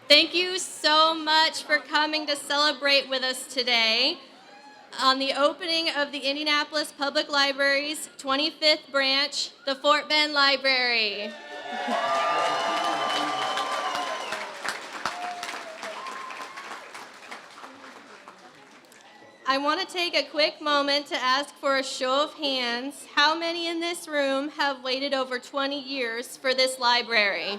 Thank you so much for coming to celebrate with us today on the opening of the Indianapolis Public Library's 25th branch, the Fort Bend Library. I want to take a quick moment to ask for a show of hands. How many in this room have waited over 20 years for this library?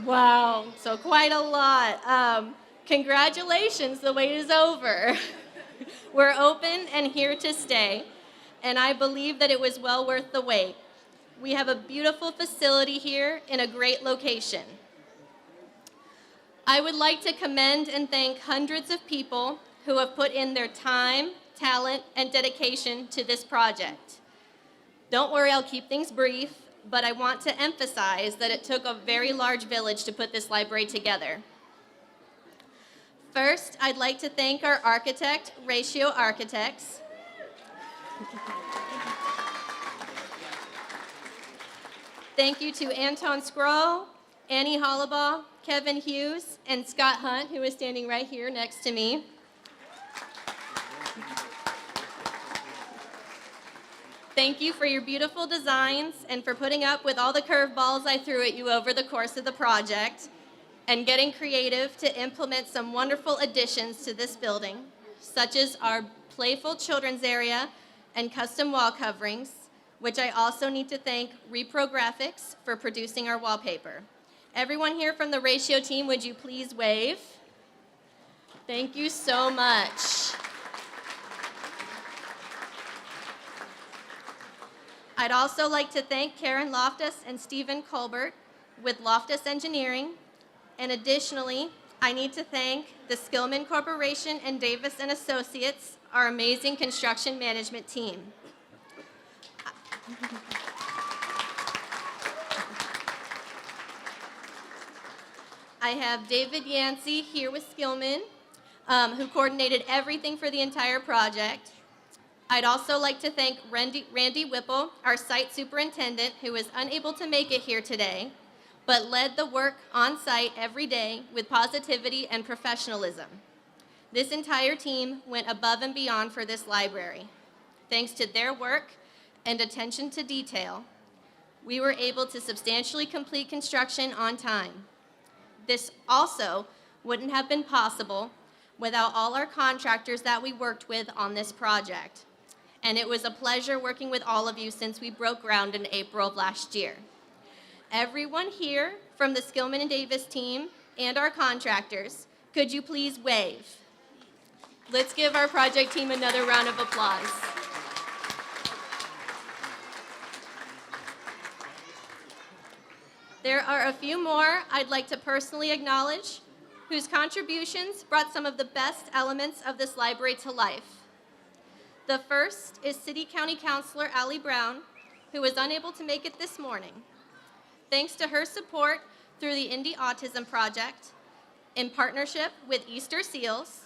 Wow, so quite a lot. Congratulations, the wait is over. We're open and here to stay, and I believe that it was well worth the wait. We have a beautiful facility here in a great location. I would like to commend and thank hundreds of people who have put in their time, talent, and dedication to this project. Don't worry, I'll keep things brief, but I want to emphasize that it took a very large village to put this library together. First, I'd like to thank our architect, Ratio Architects. Thank you to Anton Scroll, Annie Hollabaugh, Kevin Hughes, and Scott Hunt, who is standing right here next to me. Thank you for your beautiful designs and for putting up with all the curveballs I threw at you over the course of the project and getting creative to implement some wonderful additions to this building, such as our playful children's area and custom wall coverings, which I also need to thank Repro Graphics for producing our wallpaper. Everyone here from the Ratio team, would you please wave? Thank you so much. I'd also like to thank Karen Loftus and Stephen Colbert with Loftus Engineering. And additionally, I need to thank the Skillman Corporation and Davis and Associates, our amazing construction management team. I have David Yancey here with Skillman, who coordinated everything for the entire project. I'd also like to thank Randy Whipple, our site superintendent, who was unable to make it here today, but led the work on site every day with positivity and professionalism. This entire team went above and beyond for this library. Thanks to their work and attention to detail, we were able to substantially complete construction on time. This also wouldn't have been possible without all our contractors that we worked with on this project. And it was a pleasure working with all of you since we broke ground in April of last year. Everyone here from the Skillman and Davis team and our contractors, could you please wave? Let's give our project team another round of applause. There are a few more I'd like to personally acknowledge, whose contributions brought some of the best elements of this library to life. The first is City County Councilor Allie Brown, who was unable to make it this morning. Thanks to her support through the Indy Autism Project, in partnership with Easter Seals,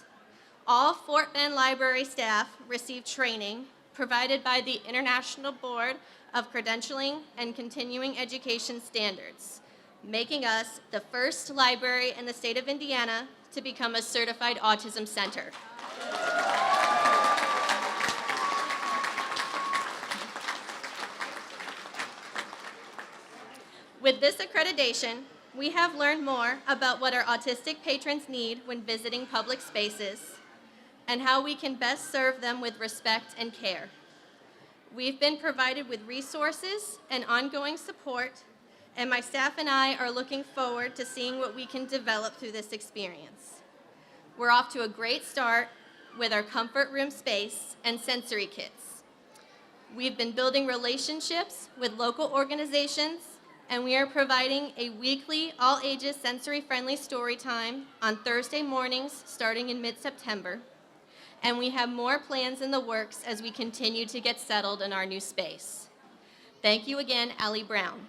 all Fort Bend Library staff received training provided by the International Board of Credentialing and Continuing Education Standards, making us the first library in the state of Indiana to become a certified autism center. With this accreditation, we have learned more about what our autistic patrons need when visiting public spaces and how we can best serve them with respect and care. We've been provided with resources and ongoing support, and my staff and I are looking forward to seeing what we can develop through this experience. We're off to a great start with our comfort room space and sensory kits. We've been building relationships with local organizations, and we are providing a weekly, all-ages, sensory-friendly story time on Thursday mornings starting in mid-September. And we have more plans in the works as we continue to get settled in our new space. Thank you again, Allie Brown.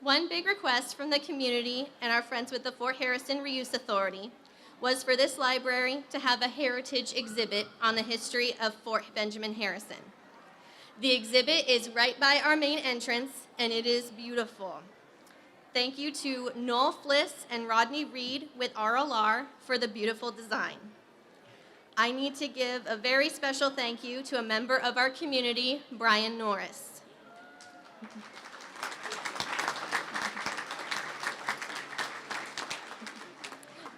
One big request from the community and our friends with the Fort Harrison Reuse Authority was for this library to have a heritage exhibit on the history of Fort Benjamin Harrison. The exhibit is right by our main entrance, and it is beautiful. Thank you to Noel Fliss and Rodney Reed with RLR for the beautiful design. I need to give a very special thank you to a member of our community, Brian Norris.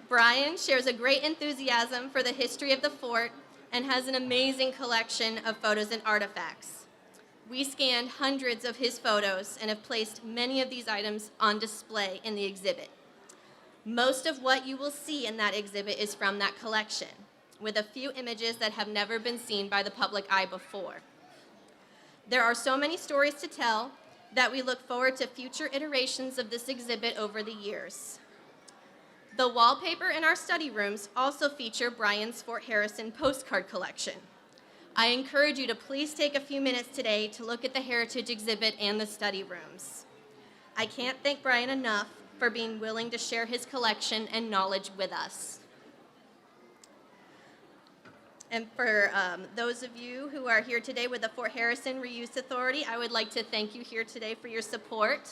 Brian shares a great enthusiasm for the history of the fort and has an amazing collection of photos and artifacts. We scanned hundreds of his photos and have placed many of these items on display in the exhibit. Most of what you will see in that exhibit is from that collection, with a few images that have never been seen by the public eye before. There are so many stories to tell that we look forward to future iterations of this exhibit over the years. The wallpaper in our study rooms also feature Brian's Fort Harrison postcard collection. I encourage you to please take a few minutes today to look at the heritage exhibit and the study rooms. I can't thank Brian enough for being willing to share his collection and knowledge with us. And for those of you who are here today with the Fort Harrison Reuse Authority, I would like to thank you here today for your support.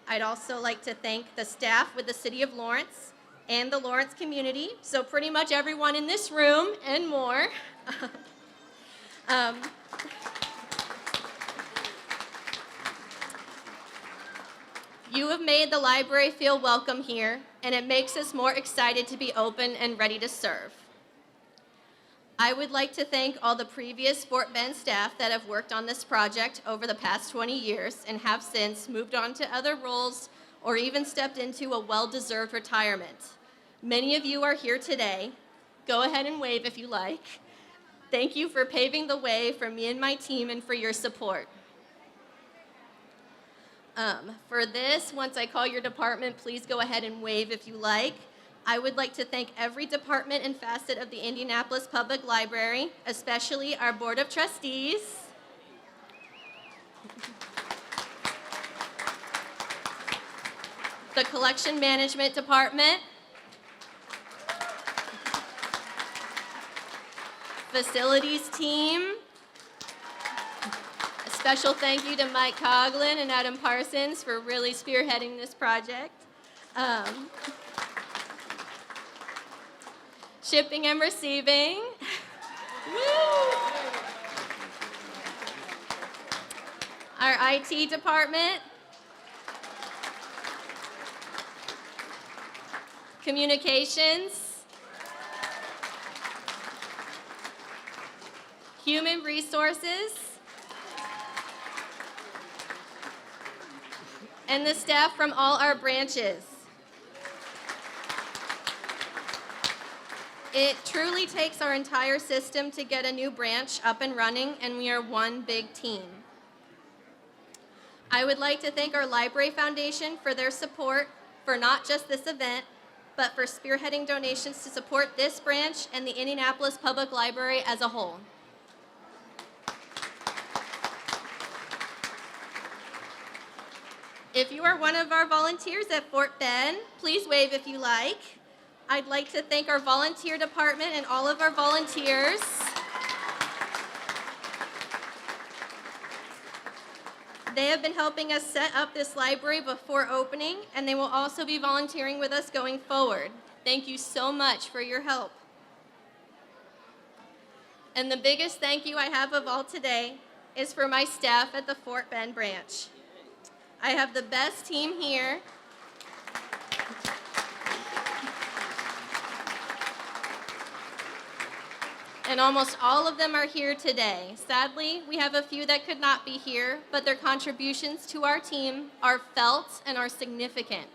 I'd also like to thank the staff with the City of Lawrence and the Lawrence community, so pretty much everyone in this room and more. You have made the library feel welcome here, and it makes us more excited to be open and ready to serve. I would like to thank all the previous Fort Bend staff that have worked on this project over the past 20 years and have since moved on to other roles or even stepped into a well-deserved retirement. Many of you are here today. Go ahead and wave if you like. Thank you for paving the way for me and my team and for your support. For this, once I call your department, please go ahead and wave if you like. I would like to thank every department and facet of the Indianapolis Public Library, especially our Board of Trustees. The Collection Management Department. Facilities team. A special thank you to Mike Coughlin and Adam Parsons for really spearheading this project. Shipping and receiving. Our IT department. Communications. Human resources. And the staff from all our branches. It truly takes our entire system to get a new branch up and running, and we are one big team. I would like to thank our Library Foundation for their support for not just this event, but for spearheading donations to support this branch and the Indianapolis Public Library as a whole. If you are one of our volunteers at Fort Bend, please wave if you like. I'd like to thank our volunteer department and all of our volunteers. They have been helping us set up this library before opening, and they will also be volunteering with us going forward. Thank you so much for your help. And the biggest thank you I have of all today is for my staff at the Fort Bend branch. I have the best team here. And almost all of them are here today. Sadly, we have a few that could not be here, but their contributions to our team are felt and are significant.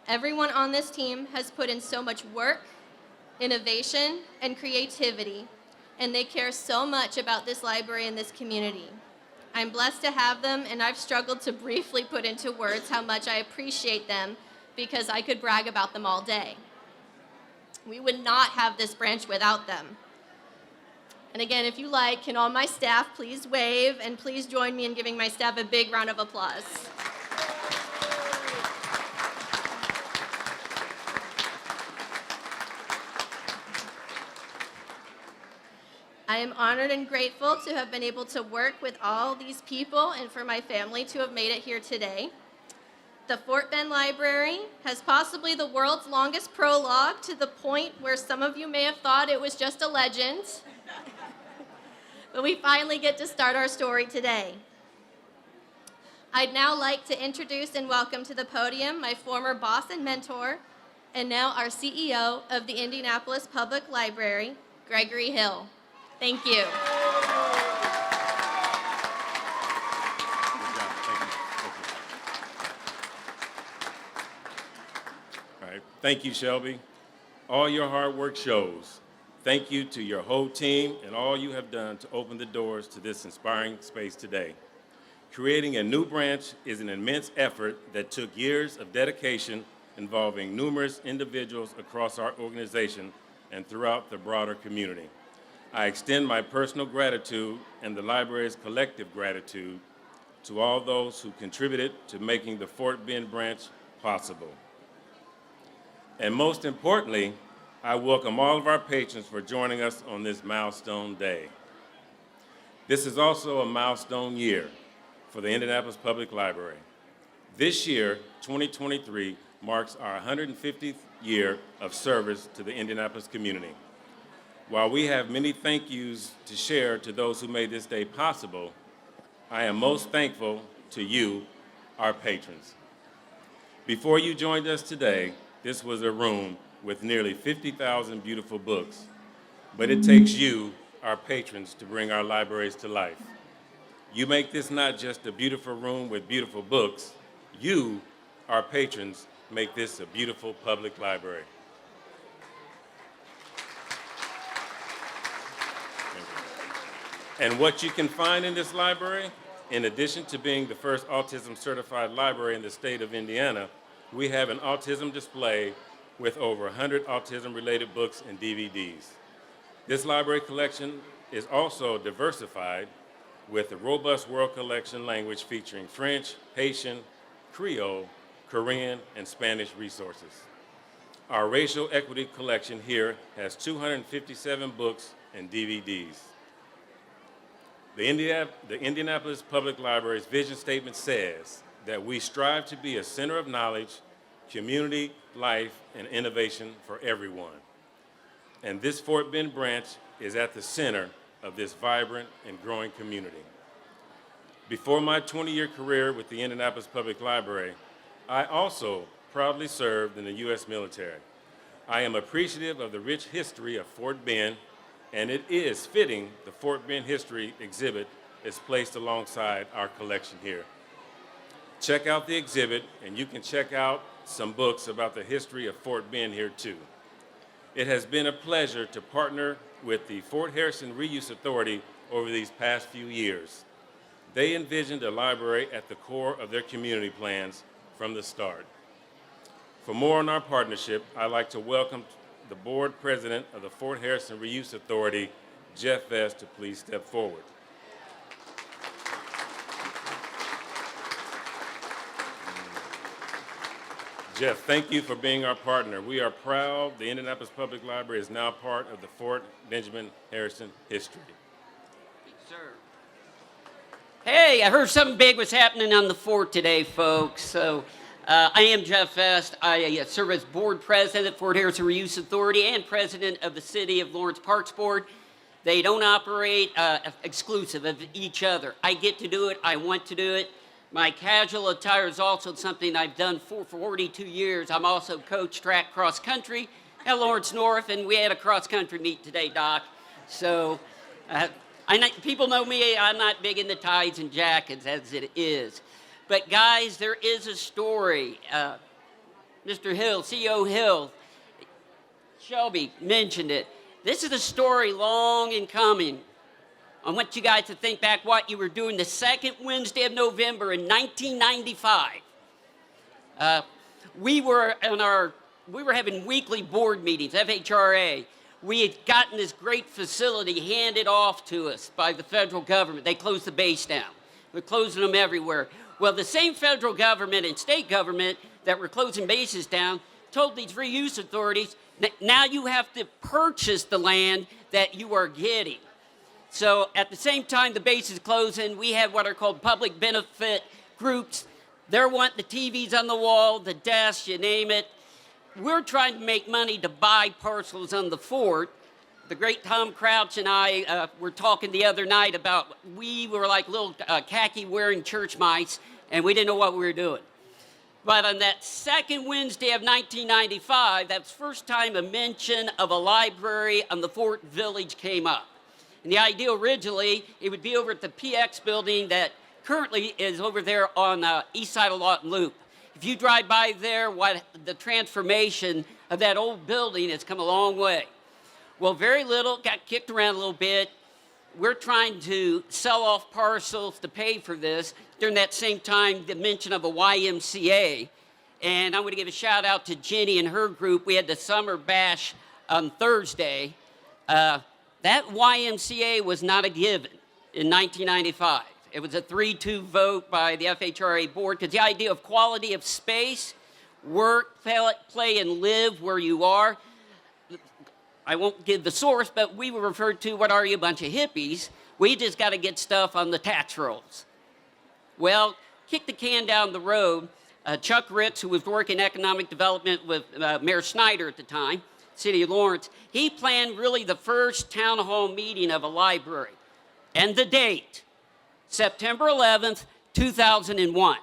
Everyone on this team has put in so much work, innovation, and creativity, and they care so much about this library and this community. I'm blessed to have them, and I've struggled to briefly put into words how much I appreciate them because I could brag about them all day. We would not have this branch without them. And again, if you like, can all my staff please wave, and please join me in giving my staff a big round of applause. I am honored and grateful to have been able to work with all these people and for my family to have made it here today. The Fort Bend Library has possibly the world's longest prologue, to the point where some of you may have thought it was just a legend. But we finally get to start our story today. I'd now like to introduce and welcome to the podium my former boss and mentor, and now our CEO of the Indianapolis Public Library, Gregory Hill. Thank you. Thank you, Shelby. All your hard work shows. Thank you to your whole team and all you have done to open the doors to this inspiring space today. Creating a new branch is an immense effort that took years of dedication involving numerous individuals across our organization and throughout the broader community. I extend my personal gratitude and the library's collective gratitude to all those who contributed to making the Fort Bend branch possible. And most importantly, I welcome all of our patrons for joining us on this milestone day. This is also a milestone year for the Indianapolis Public Library. This year, 2023, marks our 150th year of service to the Indianapolis community. While we have many thank yous to share to those who made this day possible, I am most thankful to you, our patrons. Before you joined us today, this was a room with nearly 50,000 beautiful books, but it takes you, our patrons, to bring our libraries to life. You make this not just a beautiful room with beautiful books. You, our patrons, make this a beautiful public library. And what you can find in this library, in addition to being the first autism certified library in the state of Indiana, we have an autism display with over 100 autism-related books and DVDs. This library collection is also diversified with a robust world collection language featuring French, Haitian, Creole, Korean, and Spanish resources. Our racial equity collection here has 257 books and DVDs. The Indianapolis Public Library's vision statement says that we strive to be a center of knowledge, community, life, and innovation for everyone. And this Fort Bend branch is at the center of this vibrant and growing community. Before my 20-year career with the Indianapolis Public Library, I also proudly served in the U.S. military. I am appreciative of the rich history of Fort Bend, and it is fitting the Fort Bend History exhibit is placed alongside our collection here. Check out the exhibit, and you can check out some books about the history of Fort Bend here too. It has been a pleasure to partner with the Fort Harrison Reuse Authority over these past few years. They envisioned a library at the core of their community plans from the start. For more on our partnership, I'd like to welcome the board president of the Fort Harrison Reuse Authority, Jeff Vest, to please step forward. Jeff, thank you for being our partner. We are proud the Indianapolis Public Library is now part of the Fort Benjamin Harrison history. Sir. Hey, I heard something big was happening on the fort today, folks. So I am Jeff Vest. I serve as board president at Fort Harrison Reuse Authority and president of the City of Lawrence Parks Board. They don't operate exclusive of each other. I get to do it. I want to do it. My casual attire is also something I've done for 42 years. I'm also coach track cross country at Lawrence North, and we had a cross country meet today, Doc. So people know me, I'm not big into ties and jackets as it is. But guys, there is a story. Mr. Hill, CEO Hill, Shelby mentioned it. This is a story long in coming. I want you guys to think back what you were doing the second Wednesday of November in 1995. We were having weekly board meetings, FHRA. We had gotten this great facility handed off to us by the federal government. They closed the base down. We're closing them everywhere. Well, the same federal government and state government that were closing bases down told these reuse authorities, now you have to purchase the land that you are getting. So at the same time the base is closing, we have what are called public benefit groups. They're wanting the TVs on the wall, the desks, you name it. We're trying to make money to buy parcels on the fort. The great Tom Crouch and I were talking the other night about we were like little khaki-wearing church mice, and we didn't know what we were doing. But on that second Wednesday of 1995, that's the first time a mention of a library on the Fort Village came up. And the idea originally, it would be over at the PX building that currently is over there on east side of Lawton Loop. If you drive by there, the transformation of that old building has come a long way. Well, very little, got kicked around a little bit. We're trying to sell off parcels to pay for this. During that same time, the mention of a YMCA. And I'm going to give a shout out to Jenny and her group. We had the summer bash on Thursday. That YMCA was not a given in 1995. It was a 3-2 vote by the FHRA board because the idea of quality of space, work, play, and live where you are. I won't give the source, but we were referred to, what are you, a bunch of hippies? We just got to get stuff on the tax rolls. Well, kick the can down the road. Chuck Ritz, who was working economic development with Mayor Snyder at the time, City of Lawrence, he planned really the first town hall meeting of a library. And the date, September 11th, 2001.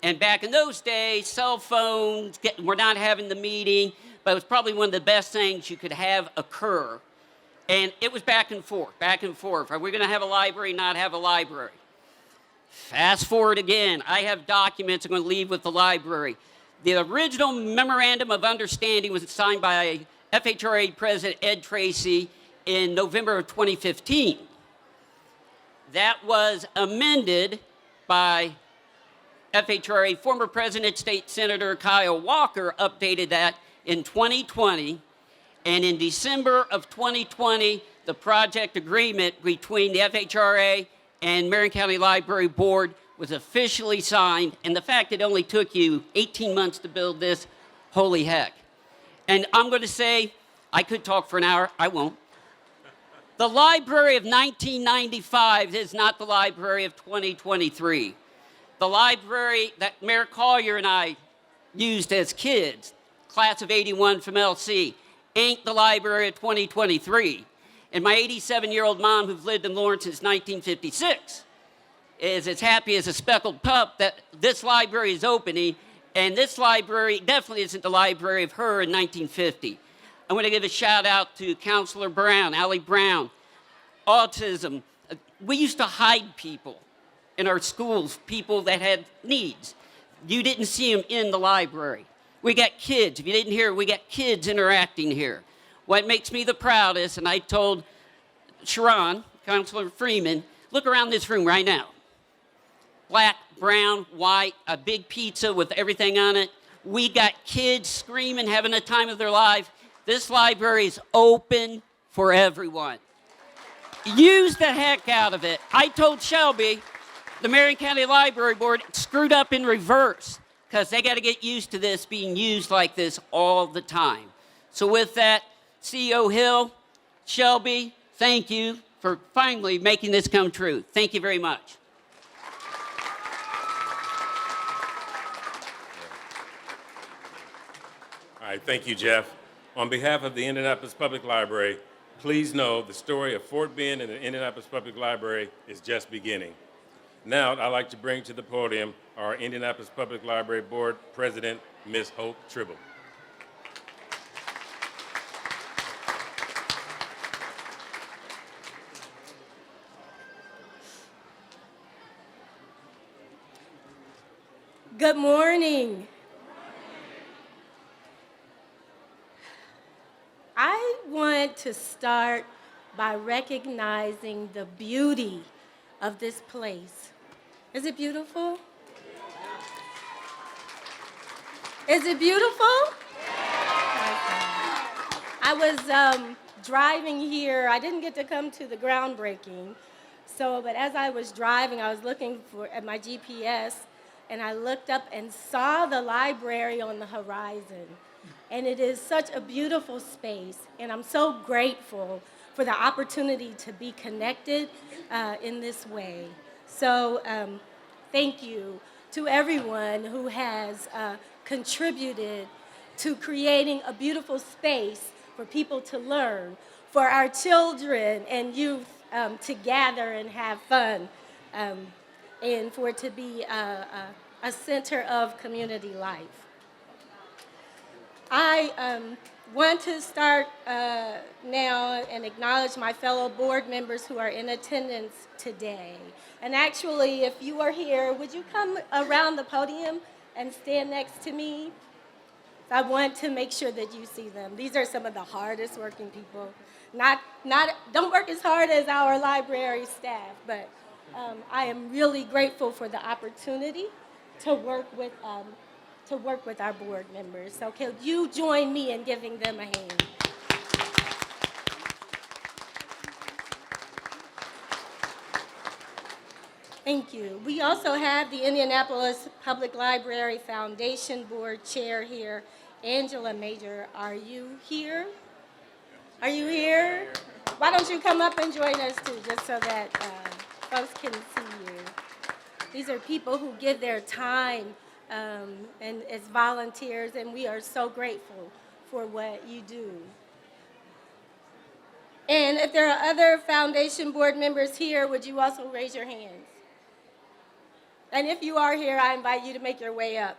And back in those days, cell phones, we're not having the meeting, but it was probably one of the best things you could have occur. And it was back and forth, back and forth. Are we going to have a library, not have a library? Fast forward again. I have documents I'm going to leave with the library. The original memorandum of understanding was signed by FHRA President Ed Tracy in November of 2015. That was amended by FHRA former President State Senator Kyle Walker, updated that in 2020, and in December of 2020, the project agreement between the FHRA and Marion County Library Board was officially signed, and the fact it only took you 18 months to build this, holy heck. And I'm going to say, I could talk for an hour, I won't. The library of 1995 is not the library of 2023. The library that Mayor Collier and I used as kids, class of 81 from LC, ain't the library of 2023. And my 87-year-old mom, who's lived in Lawrence since 1956, is as happy as a speckled pup that this library is opening, and this library definitely isn't the library of her in 1950. I want to give a shout out to Counselor Brown, Allie Brown. Autism. We used to hide people in our schools, people that had needs. You didn't see them in the library. We got kids. If you didn't hear, we got kids interacting here. What makes me the proudest, and I told Sharon, Counselor Freeman, look around this room right now. Black, brown, white, a big pizza with everything on it. We got kids screaming, having the time of their life. This library is open for everyone. Use the heck out of it. I told Shelby, the Marion County Library Board screwed up in reverse because they got to get used to this being used like this all the time. So with that, CEO Hill, Shelby, thank you for finally making this come true. Thank you very much. All right, thank you, Jeff. On behalf of the Indianapolis Public Library, please know the story of Fort Bend and the Indianapolis Public Library is just beginning. Now, I'd like to bring to the podium our Indianapolis Public Library Board President, Ms. Hope Tribble. Good morning. I want to start by recognizing the beauty of this place. Is it beautiful? Is it beautiful? I was driving here. I didn't get to come to the groundbreaking. But as I was driving, I was looking at my GPS, and I looked up and saw the library on the horizon. And it is such a beautiful space, and I'm so grateful for the opportunity to be connected in this way. So thank you to everyone who has contributed to creating a beautiful space for people to learn, for our children and youth to gather and have fun, and for it to be a center of community life. I want to start now and acknowledge my fellow board members who are in attendance today. And actually, if you are here, would you come around the podium and stand next to me? I want to make sure that you see them. These are some of the hardest working people. Don't work as hard as our library staff, but I am really grateful for the opportunity to work with our board members. So can you join me in giving them a hand? Thank you. We also have the Indianapolis Public Library Foundation Board Chair here, Angela Major. Are you here? Are you here? Why don't you come up and join us too, just so that folks can see you. These are people who give their time and as volunteers, and we are so grateful for what you do. And if there are other foundation board members here, would you also raise your hands? And if you are here, I invite you to make your way up.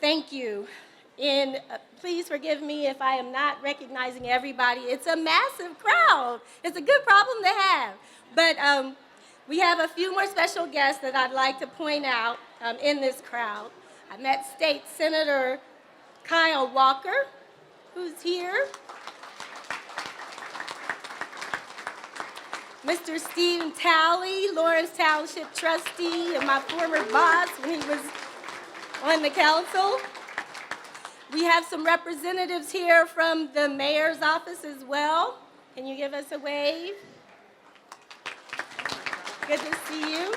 Thank you. And please forgive me if I am not recognizing everybody. It's a massive crowd. It's a good problem to have. But we have a few more special guests that I'd like to point out in this crowd. I met State Senator Kyle Walker, who's here. Mr. Stephen Talley, Lawrence Township trustee and my former boss when he was on the council. We have some representatives here from the mayor's office as well. Can you give us a wave? Good to see you.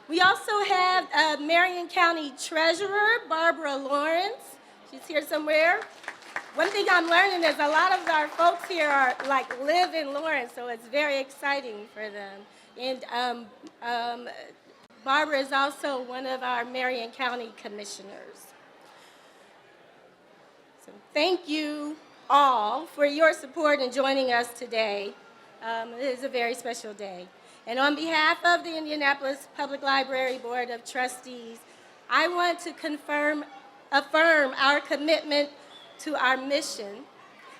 We also have Marion County Treasurer, Barbara Lawrence. She's here somewhere. One thing I'm learning is a lot of our folks here live in Lawrence, so it's very exciting for them. And Barbara is also one of our Marion County commissioners. So thank you all for your support in joining us today. It is a very special day. And on behalf of the Indianapolis Public Library Board of Trustees, I want to affirm our commitment to our mission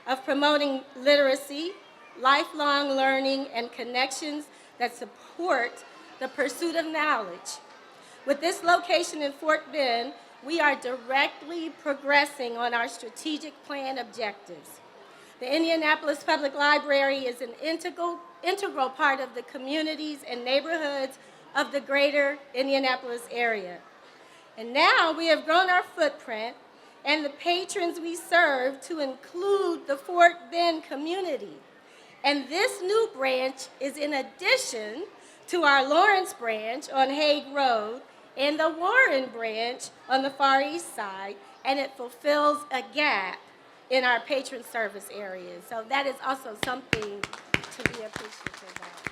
of promoting literacy, lifelong learning, and connections that support the pursuit of knowledge. With this location in Fort Bend, we are directly progressing on our strategic plan objectives. The Indianapolis Public Library is an integral part of the communities and neighborhoods of the greater Indianapolis area. And now we have grown our footprint and the patrons we serve to include the Fort Bend community. And this new branch is in addition to our Lawrence branch on Hague Road and the Warren branch on the Far East Side, and it fulfills a gap in our patron service areas. So that is also something to be appreciative of.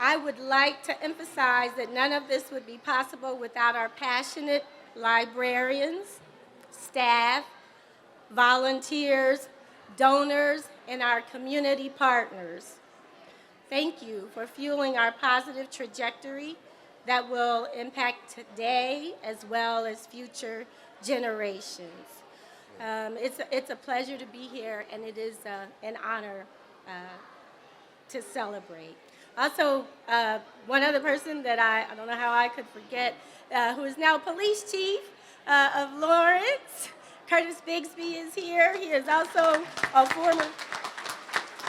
I would like to emphasize that none of this would be possible without our passionate librarians, staff, volunteers, donors, and our community partners. Thank you for fueling our positive trajectory that will impact today as well as future generations. It's a pleasure to be here, and it is an honor to celebrate. Also, one other person that I don't know how I could forget, who is now police chief of Lawrence, Curtis Bigsby is here. He is also a former...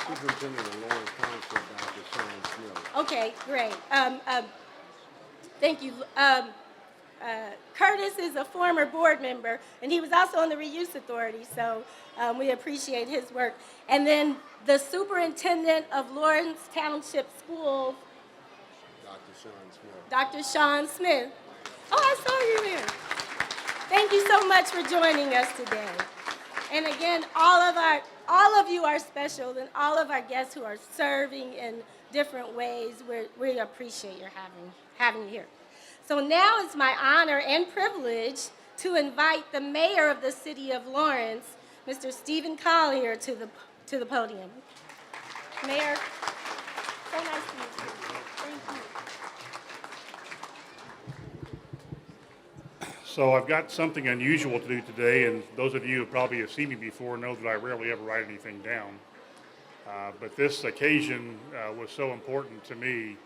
Superintendent of Lawrence Township, Dr. Sean Smith. Okay, great. Thank you. Curtis is a former board member, and he was also on the Reuse Authority, so we appreciate his work. And then the superintendent of Lawrence Township Schools, Dr. Sean Smith. Dr. Sean Smith. Oh, I saw you there. Thank you so much for joining us today. And again, all of you are special, and all of our guests who are serving in different ways, we appreciate your having you here. So now it's my honor and privilege to invite the mayor of the city of Lawrence, Mr. Stephen Collier, to the podium. Mayor, so nice to meet you. Thank you. So I've got something unusual to do today, and those of you who probably have seen me before know that I rarely ever write anything down. But this occasion was so important to me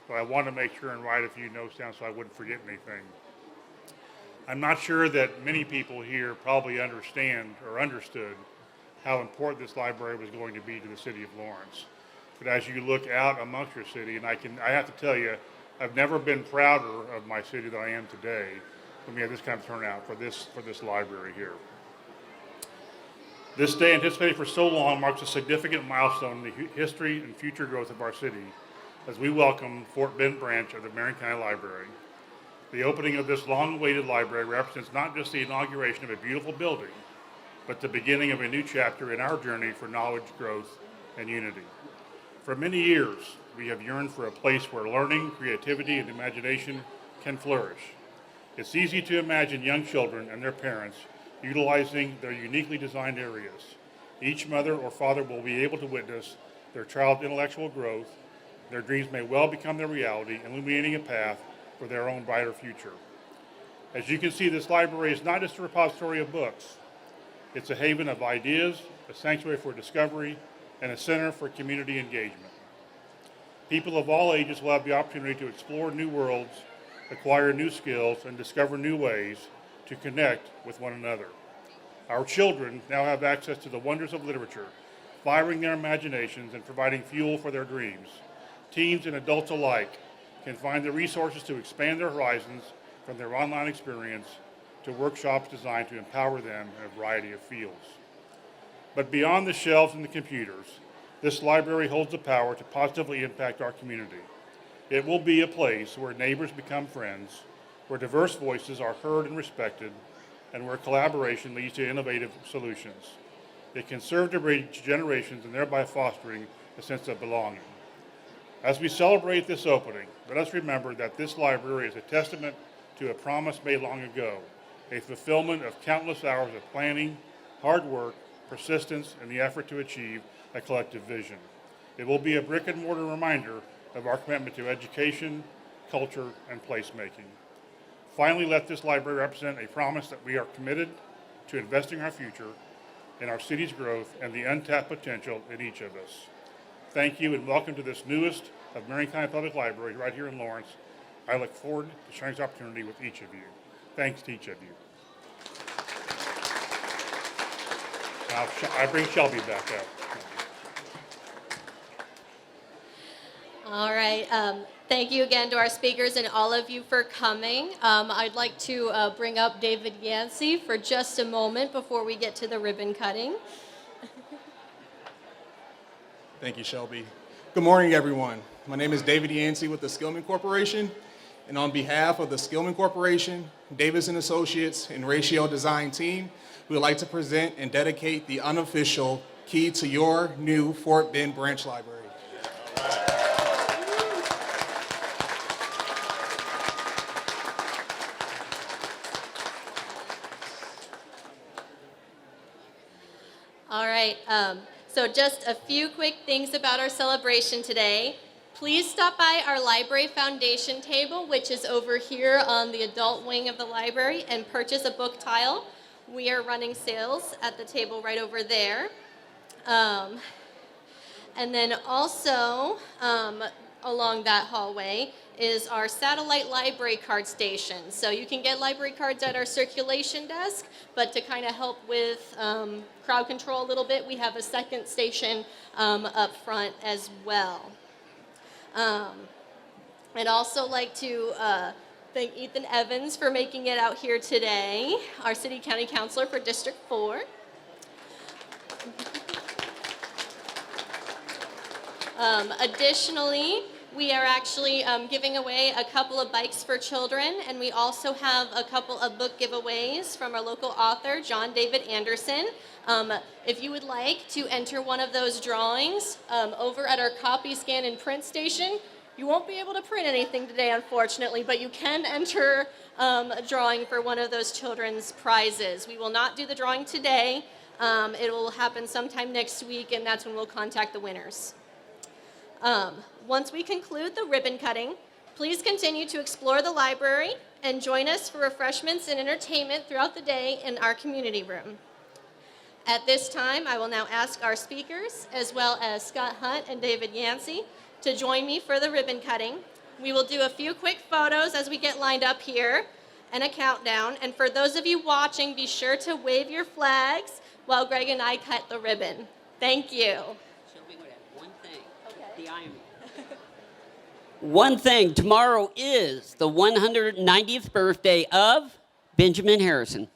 that I wanted to make sure and write a few notes down so I wouldn't forget anything. I'm not sure that many people here probably understand or understood how important this library was going to be to the city of Lawrence. But as you look out amongst your city, and I have to tell you, I've never been prouder of my city than I am today when we have this kind of turnout for this library here. This day, anticipated for so long, marks a significant milestone in the history and future growth of our city as we welcome Fort Bend branch of the Marion County Library. The opening of this long-awaited library represents not just the inauguration of a beautiful building, but the beginning of a new chapter in our journey for knowledge, growth, and unity. For many years, we have yearned for a place where learning, creativity, and imagination can flourish. It's easy to imagine young children and their parents utilizing their uniquely designed areas. Each mother or father will be able to witness their child's intellectual growth. Their dreams may well become their reality, illuminating a path for their own brighter future. As you can see, this library is not just a repository of books. It's a haven of ideas, a sanctuary for discovery, and a center for community engagement. People of all ages will have the opportunity to explore new worlds, acquire new skills, and discover new ways to connect with one another. Our children now have access to the wonders of literature, firing their imaginations and providing fuel for their dreams. Teens and adults alike can find the resources to expand their horizons from their online experience to workshops designed to empower them in a variety of fields. But beyond the shelves and the computers, this library holds the power to positively impact our community. It will be a place where neighbors become friends, where diverse voices are heard and respected, and where collaboration leads to innovative solutions. It can serve to bridge generations and thereby fostering a sense of belonging. As we celebrate this opening, let us remember that this library is a testament to a promise made long ago, a fulfillment of countless hours of planning, hard work, persistence, and the effort to achieve a collective vision. It will be a brick and mortar reminder of our commitment to education, culture, and placemaking. Finally, let this library represent a promise that we are committed to investing our future in our city's growth and the untapped potential in each of us. Thank you and welcome to this newest of Marion County Public Libraries right here in Lawrence. I look forward to sharing this opportunity with each of you. Thanks to each of you. Now, I bring Shelby back up. All right. Thank you again to our speakers and all of you for coming. I'd like to bring up David Yancey for just a moment before we get to the ribbon cutting. Thank you, Shelby. Good morning, everyone. My name is David Yancey with the Skillman Corporation, and on behalf of the Skillman Corporation, Davis & Associates, and Ratio Design Team, we would like to present and dedicate the unofficial key to your new Fort Bend Branch Library. All right. So just a few quick things about our celebration today. Please stop by our Library Foundation table, which is over here on the adult wing of the library, and purchase a book tile. We are running sales at the table right over there. And then also along that hallway is our satellite library card station. So you can get library cards at our circulation desk, but to kind of help with crowd control a little bit, we have a second station up front as well. I'd also like to thank Ethan Evans for making it out here today, our City County Councilor for District 4. Additionally, We are actually giving away a couple of bikes for children, and we also have a couple of book giveaways from our local author, John David Anderson. If you would like to enter one of those drawings over at our copy, scan, and print station, you won't be able to print anything today, unfortunately, but you can enter a drawing for one of those children's prizes. We will not do the drawing today. It will happen sometime next week, and that's when we'll contact the winners. Once we conclude the ribbon cutting, please continue to explore the library and join us for refreshments and entertainment throughout the day in our community room. At this time, I will now ask our speakers, as well as Scott Hunt and David Yancey, to join me for the ribbon cutting. We will do a few quick photos as we get lined up here and a countdown. And for those of you watching, be sure to wave your flags while Greg and I cut the ribbon. Thank you. Shelby would have one thing. Okay. The irony. One thing. Tomorrow is the 190th birthday of Benjamin Harrison.